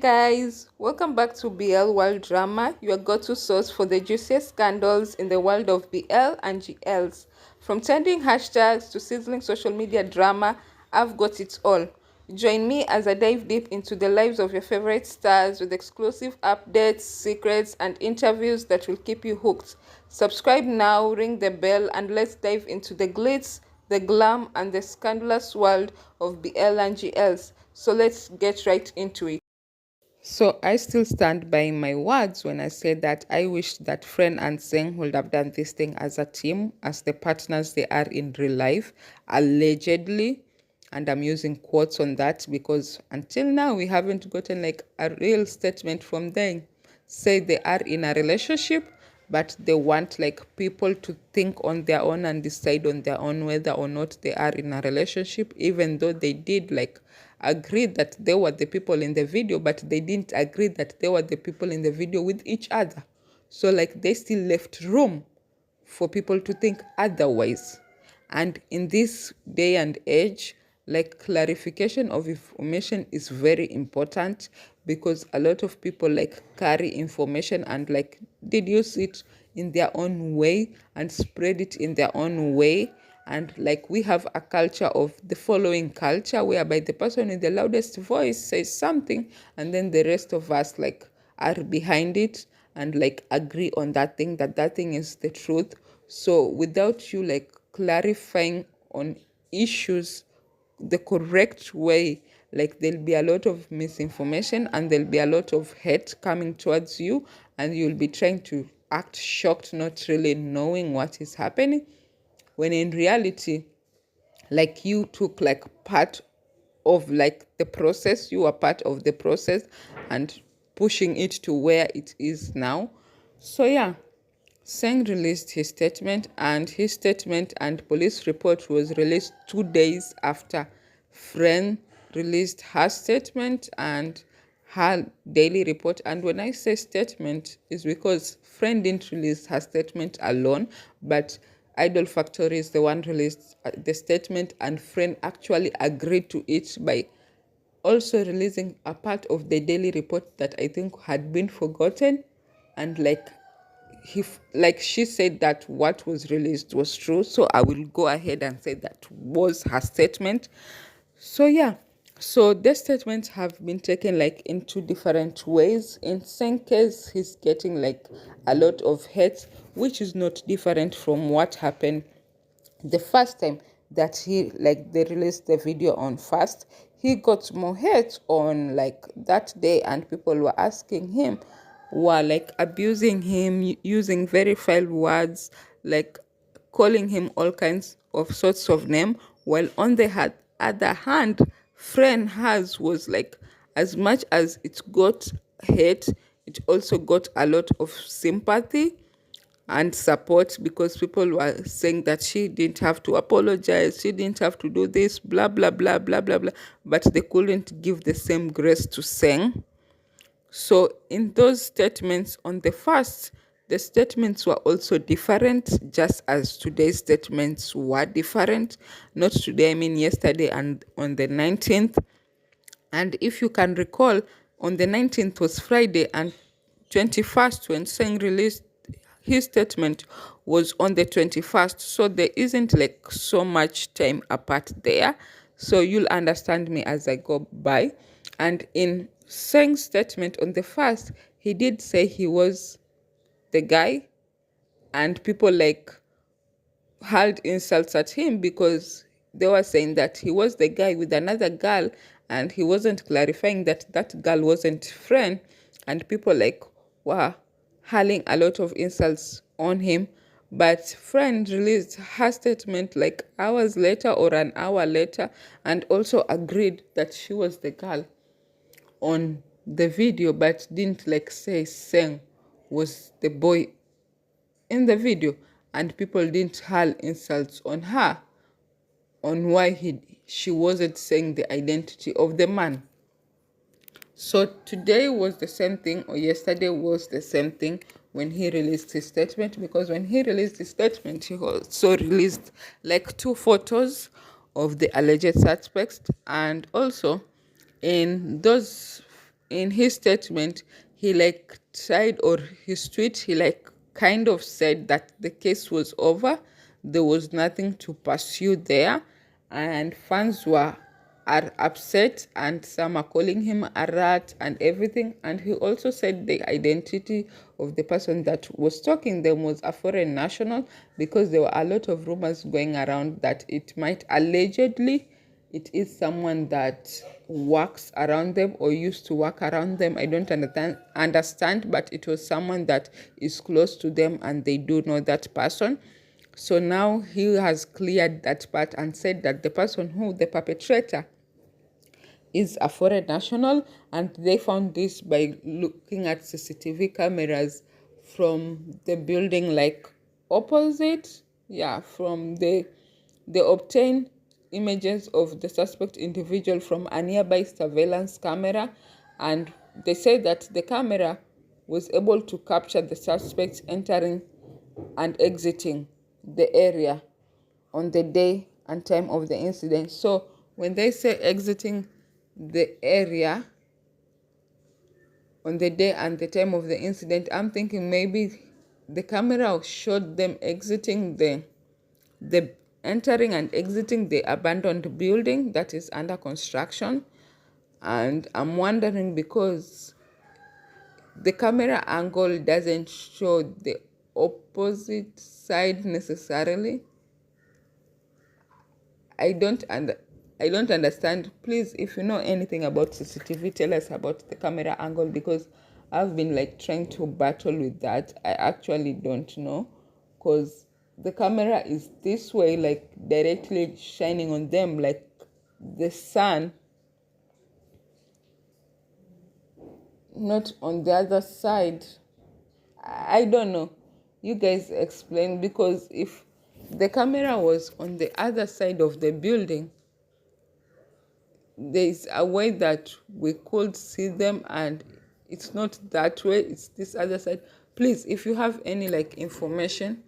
guys, welcome back to BL World Drama, your go-to source for the juiciest scandals in the world of BL and GLs. From trending hashtags to sizzling social media drama, I've got it all. Join me as I dive deep into the lives of your favorite stars with exclusive updates, secrets, and interviews that will keep you hooked. Subscribe now, ring the bell, and let's dive into the glitz, the glam, and the scandalous world of BL and GLs. So let's get right into it. So I still stand by my words when I say that I wish that Fren and Seng would have done this thing as a team, as the partners they are in real life, allegedly. And I'm using quotes on that because until now we haven't gotten like a real statement from them. Say they are in a relationship, but they want like people to think on their own and decide on their own whether or not they are in a relationship, even though they did like agree that they were the people in the video, but they didn't agree that they were the people in the video with each other. So like they still left room for people to think otherwise. And in this day and age, like clarification of information is very important because a lot of people like carry information and like deduce it in their own way and spread it in their own way. And like we have a culture of the following culture whereby the person with the loudest voice says something and then the rest of us like are behind it and like agree on that thing, that that thing is the truth. So without you like clarifying on issues the correct way, like there'll be a lot of misinformation and there'll be a lot of hate coming towards you, and you'll be trying to act shocked, not really knowing what is happening, when in reality like you took like part of like the process, you are part of the process and pushing it to where it is now. So yeah, Seng released his statement, and his statement and police report was released 2 days after Fren released her statement and her daily report. And when I say statement, is because Fren didn't release her statement alone, but Idol Factory is the one released the statement, and Fren actually agreed to it by also releasing a part of the daily report that I think had been forgotten. And like like she said that what was released was true, so I will go ahead and say that was her statement. So yeah, so the statements have been taken like in two different ways. In Seng's case, he's getting like a lot of hate, which is not different from what happened the first time that he like they released the video on first. He got more hate on like that day, and people were asking him, were like abusing him, using very foul words, like calling him all kinds of sorts of name, while on the other hand, friend has was like, as much as it got hate, it also got a lot of sympathy and support, because people were saying that she didn't have to apologize, she didn't have to do this, blah blah blah blah blah blah, but they couldn't give the same grace to Seng. So in those statements on the first, the statements were also different, just as today's statements were different. Not today, I mean yesterday and on the 19th. And if you can recall, on the 19th was Friday, and 21st when Seng released his statement was on the 21st. So there isn't like so much time apart there. So you'll understand me as I go by. And in Seng's statement on the first, he did say he was the guy, and people like hurled insults at him because they were saying that he was the guy with another girl, and he wasn't clarifying that that girl wasn't friend, and people like were hurling a lot of insults on him. But friend released her statement like hours later or an hour later, and also agreed that she was the girl on the video, but didn't like say Seng was the boy in the video, and people didn't hurl insults on her on why she wasn't saying the identity of the man. So today was the same thing, or yesterday was the same thing when he released his statement, because when he released his statement, he also released like 2 photos of the alleged suspects, and also in those in his statement, he like tried, or his tweet, he like kind of said that the case was over, there was nothing to pursue there, and fans are upset, and some are calling him a rat and everything. And he also said the identity of the person that was talking them was a foreign national, because there were a lot of rumors going around that it might allegedly it is someone that works around them or used to work around them. I don't understand, but it was someone that is close to them and they do know that person. So now he has cleared that part and said that the person who, the perpetrator, is a foreign national, and they found this by looking at CCTV cameras from the building like opposite. Yeah, from they obtained images of the suspect individual from a nearby surveillance camera, and they say that the camera was able to capture the suspects entering and exiting the area on the day and time of the incident. So when they say exiting the area on the day and the time of the incident, I'm thinking maybe the camera showed them exiting the entering and exiting the abandoned building that is under construction. And I'm wondering, because the camera angle doesn't show the opposite side necessarily. I don't and I don't understand. Please, if you know anything about CCTV, tell us about the camera angle, because I've been like trying to battle with that. I actually don't know, because the camera is this way, like directly shining on them, like the sun, not on the other side. I don't know. You guys explain, because if the camera was on the other side of the building, there is a way that we could see them, and it's not that way, it's this other side. Please, if you have any like information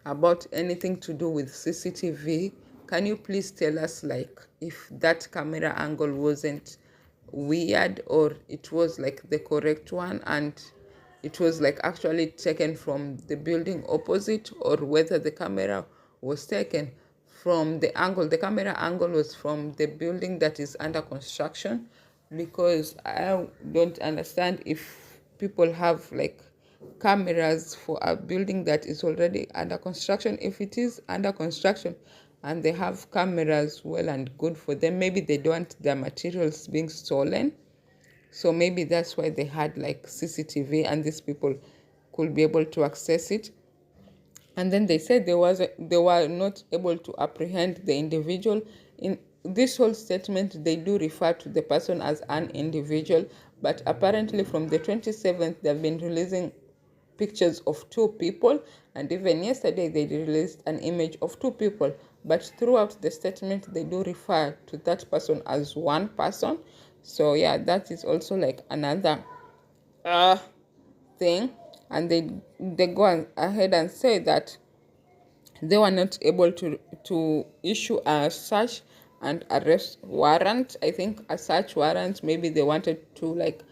about anything to do with CCTV, can you please tell us, like, if that camera angle wasn't weird, or it was like the correct one and it was like actually taken from the building opposite, or whether the camera was taken from the camera angle was from the building that is under construction. Because I don't understand if people have like cameras for a building that is already under construction. If it is under construction and they have cameras, well and good for them. Maybe they don't want their materials being stolen, so maybe that's why they had like CCTV and these people could be able to access it. And then they said they were not able to apprehend the individual. In this whole statement, they do refer to the person as an individual, but apparently from the 27th, they've been releasing pictures of two people, and even yesterday they released an image of two people, but throughout the statement they do refer to that person as one person. So yeah, that is also like another thing. And they go ahead and say that they were not able to issue a search and arrest warrant. I think a search warrant, maybe they wanted to like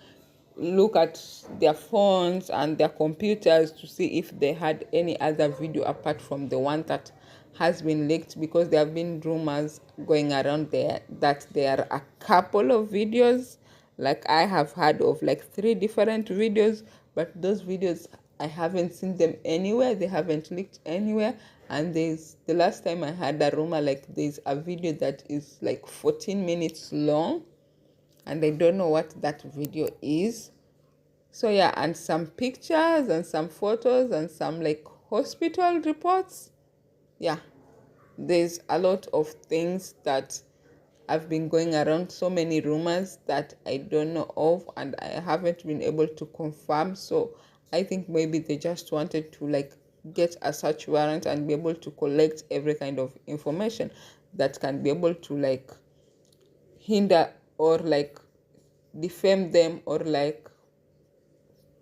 look at their phones and their computers to see if they had any other video apart from the one that has been leaked, because there have been rumors going around there that there are a couple of videos. Like I have heard of like 3 different videos, but those videos I haven't seen them anywhere. They haven't leaked anywhere. And there's the last time I had a rumor, like there's a video that is like 14 minutes long, and I don't know what that video is. So yeah, and some pictures and some photos and some like hospital reports. Yeah, there's a lot of things that have been going around, so many rumors that I don't know of and I haven't been able to confirm. So I think maybe they just wanted to like get a search warrant and be able to collect every kind of information that can be able to like hinder or like defame them, or like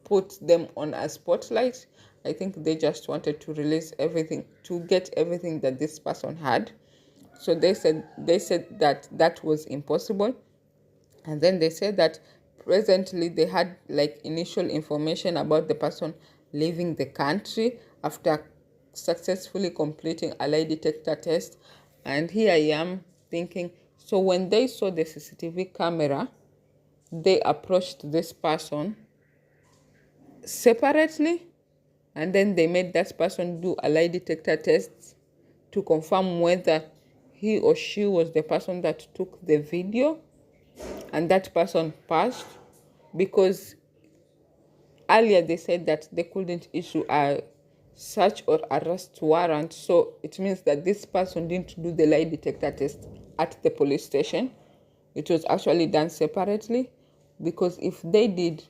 put them on a spotlight. I think they just wanted to release everything, to get everything that this person had. So they said that that was impossible. And then they said that presently they had like initial information about the person leaving the country after successfully completing a lie detector test. And here I am thinking, so when they saw the CCTV camera, they approached this person separately, and then they made that person do a lie detector test to confirm whether he or she was the person that took the video, and that person passed. Because earlier they said that they couldn't issue a search or arrest warrant, so it means that this person didn't do the lie detector test at the police station. It was actually done separately, because if they did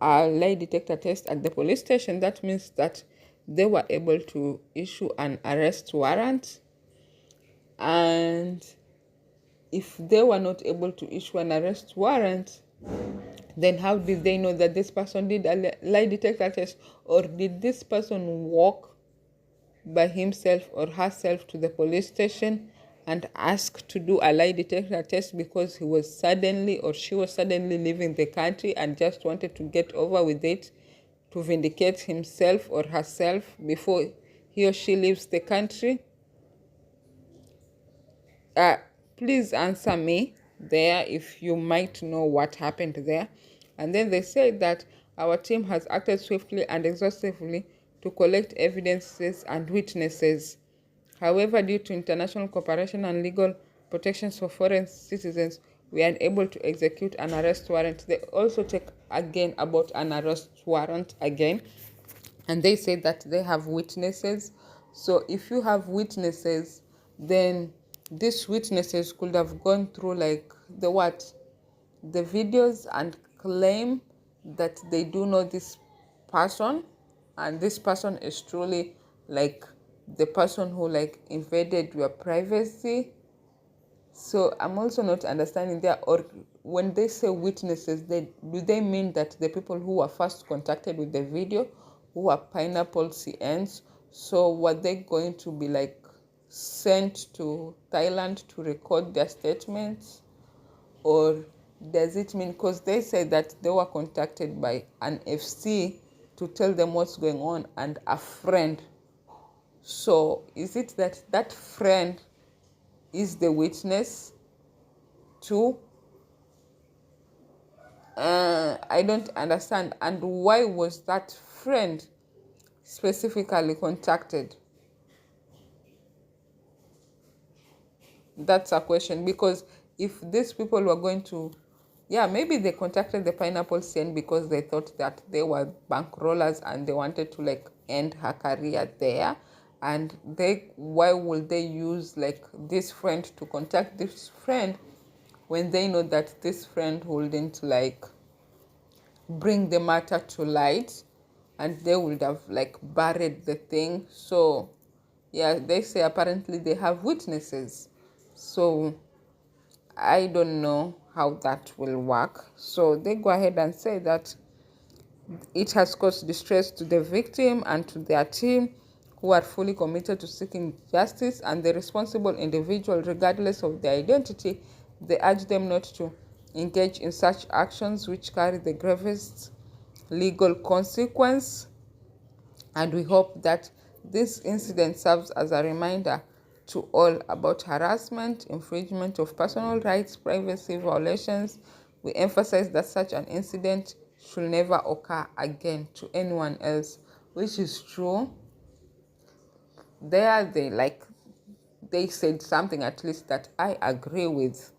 a lie detector test at the police station, that means that they were able to issue an arrest warrant. And if they were not able to issue an arrest warrant, then how did they know that this person did a lie detector test? Or did this person walk by himself or herself to the police station and ask to do a lie detector test because he was suddenly or she was suddenly leaving the country and just wanted to get over with it to vindicate himself or herself before he or she leaves the country? uh, Please answer me there if you might know what happened there. And then they said that our team has acted swiftly and exhaustively to collect evidences and witnesses. However, due to international cooperation and legal protections for foreign citizens, we are unable to execute an arrest warrant. They also take again about an arrest warrant again, and they say that they have witnesses. So if you have witnesses, then these witnesses could have gone through like the videos and claim that they do know this person, and this person is truly like the person who like invaded your privacy. So I'm also not understanding there, or when they say witnesses, do they mean that the people who were first contacted with the video, who are pineapple CNs, so were they going to be like sent to Thailand to record their statements? Or does it mean, because they said that they were contacted by an FC to tell them what's going on and a friend? So is it that that friend is the witness too? I don't understand. And why was that friend specifically contacted? That's a question. Because if these people were going to, yeah, maybe they contacted the pineapple scene because they thought that they were bankrollers and they wanted to like end her career there. And why would they use like this friend to contact this friend when they know that this friend wouldn't like bring the matter to light, and they would have like buried the thing? So yeah, they say apparently they have witnesses. So I don't know how that will work. So they go ahead and say that it has caused distress to the victim and to their team, who are fully committed to seeking justice, and the responsible individual, regardless of their identity. They urge them not to engage in such actions which carry the gravest legal consequence. And we hope that this incident serves as a reminder to all about harassment, infringement of personal rights, privacy violations. We emphasize that such an incident should never occur again to anyone else, which is true. They said something at least that I agree with,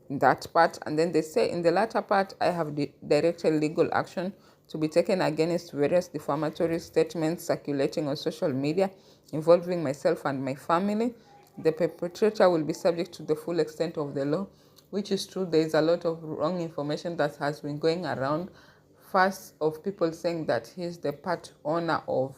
that part. And then they say in the latter part, I have directed legal action to be taken against various defamatory statements circulating on social media involving myself and my family. The perpetrator will be subject to the full extent of the law, which is true. There is a lot of wrong information that has been going around. First, of people saying that he's the part owner of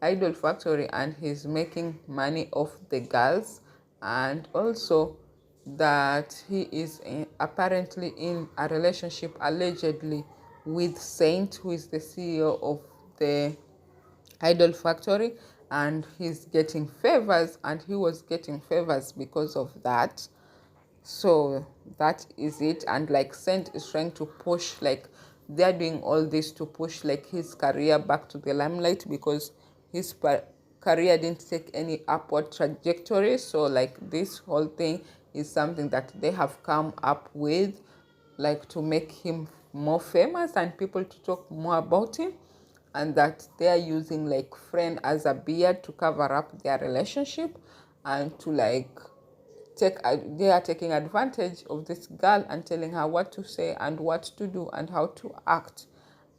Idol Factory and he's making money off the girls, and also that he is apparently in a relationship allegedly with Saint, who is the CEO of the Idol Factory, and he's getting favors, and he was getting favors because of that. So that is it. And like Seng is trying to push, like they're doing all this to push like his career back to the limelight, because his career didn't take any upward trajectory. So like this whole thing is something that they have come up with, like to make him more famous and people to talk more about him, and that they are using like friend as a beard to cover up their relationship, and to like they are taking advantage of this girl and telling her what to say and what to do and how to act,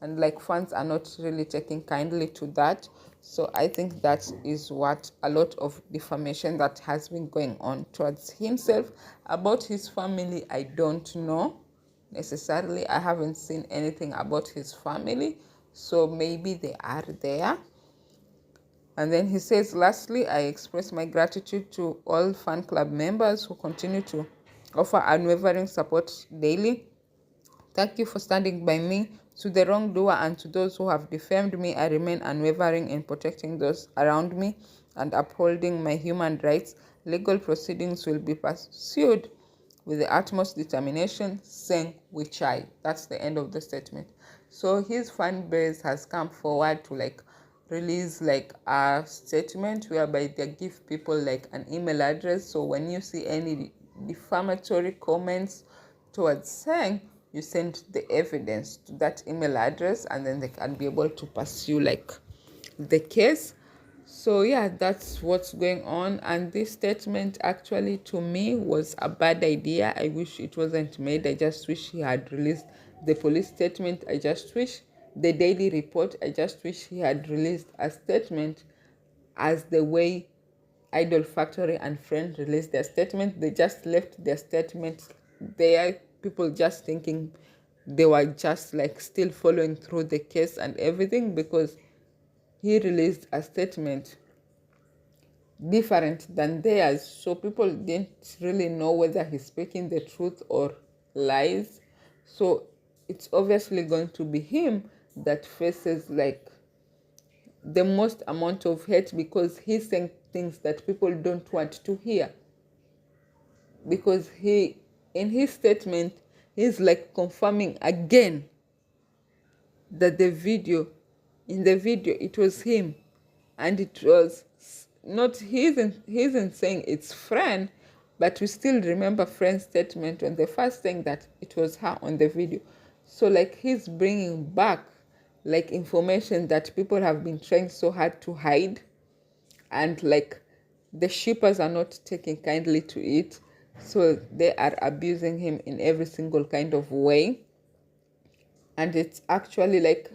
and like fans are not really taking kindly to that. So I think that is what a lot of defamation that has been going on towards himself. About his family, I don't know necessarily. I haven't seen anything about his family, so maybe they are there. And then he says, lastly, I express my gratitude to all fan club members who continue to offer unwavering support daily. Thank you for standing by me. To the wrongdoer and to those who have defamed me, I remain unwavering in protecting those around me and upholding my human rights. Legal proceedings will be pursued with the utmost determination. Seng Wichai. That's the end of the statement. So his fan base has come forward to like release like a statement whereby they give people like an email address. So when you see any defamatory comments towards Seng, you send the evidence to that email address, and then they can be able to pursue like the case. So yeah, that's what's going on. And this statement actually to me was a bad idea. I wish it wasn't made. I just wish he had released the police statement. I just wish the daily report. I just wish he had released a statement as the way Idol Factory and Friend released their statement. They just left their statement there. People just thinking they were just like still following through the case and everything, because he released a statement different than theirs. So people didn't really know whether he's speaking the truth or lies. So it's obviously going to be him that faces like the most amount of hate, because he's saying things that people don't want to hear. Because he, in his statement, he's like confirming again that in the video it was him, and it was not, he isn't saying it's Friend, but we still remember Friend's statement on the first thing that it was her on the video. So like he's bringing back like information that people have been trying so hard to hide, and like the shippers are not taking kindly to it, so they are abusing him in every single kind of way. And it's actually like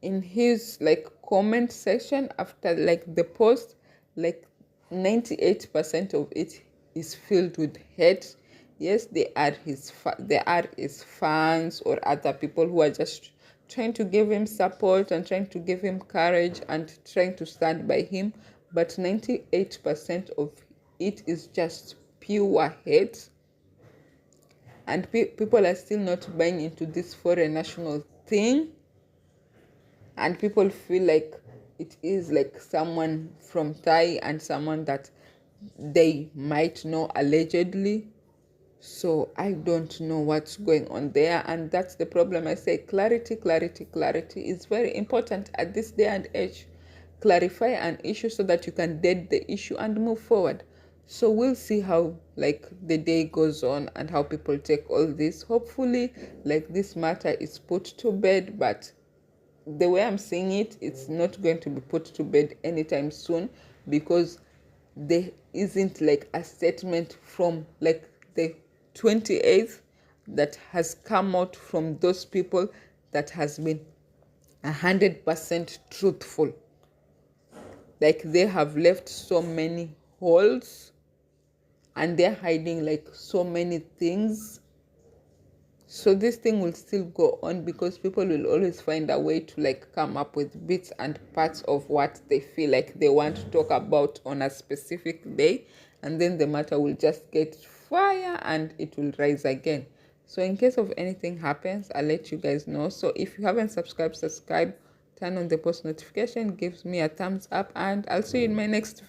in his like comment section after like the post, like 98% of it is filled with hate. Yes, they are his fans or other people who are just trying to give him support and trying to give him courage and trying to stand by him, but 98% of it is just pure hate. And people are still not buying into this foreign national thing, and people feel like it is like someone from Thai and someone that they might know allegedly. So I don't know what's going on there, and that's the problem. I say clarity is very important at this day and age. Clarify an issue so that you can dead the issue and move forward. So we'll see how like the day goes on and how people take all this. Hopefully like this matter is put to bed, but the way I'm seeing it, it's not going to be put to bed anytime soon, because there isn't like a statement from like the 28th that has come out from those people that has been 100% truthful. Like they have left so many holes and they're hiding like so many things. So this thing will still go on, because people will always find a way to like come up with bits and parts of what they feel like they want to talk about on a specific day, and then the matter will just get fire and it will rise again. So in case of anything happens, I'll let you guys know. So if you haven't subscribed, subscribe, turn on the post notification, gives me a thumbs up, and I'll see you in my next video.